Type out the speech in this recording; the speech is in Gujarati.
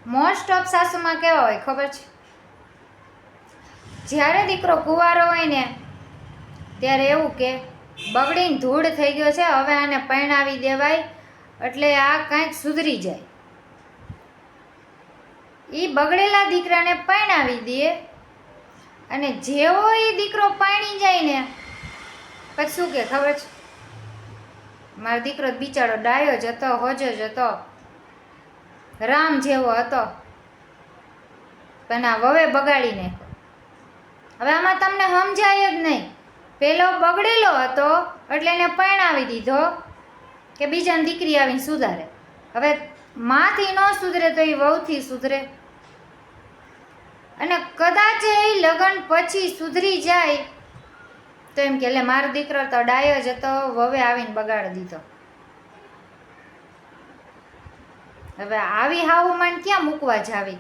મોસ્ટ ઓફ સાસુમાં કેવા હોય ખબર છે? જ્યારે દીકરો કુંવારો હોય ને ત્યારે એવું કે બગડીને ધૂળ થઈ ગયો છે, હવે આને પરણાવી દેવાય એટલે આ કાંઈક સુધરી જાય. એ બગડેલા દીકરાને પરણાવી દે અને જેવો એ દીકરો પરણી જાય ને પછી શું કે ખબર છે? મારો દીકરો બિચારો ડાયો જ હતો, હોજો જ હતો, રામ જેવો હતો, પણ આ વવે બગાડી નાખ્યો. હવે આમાં તમને સમજાય જ નહીં. પેલો બગડેલો હતો એટલે એને પરણાવી દીધો કે બીજાની દીકરી આવીને સુધારે. હવે માથી ન સુધરે તો એ વહુથી સુધરે. અને કદાચ એ લગ્ન પછી સુધરી જાય તો એમ કે લે મારો દીકરો તો ડાયો જ હતો, વવે આવીને બગાડી દીધો. હવે આવી હાવું માન ક્યાં મૂકવા જાવી?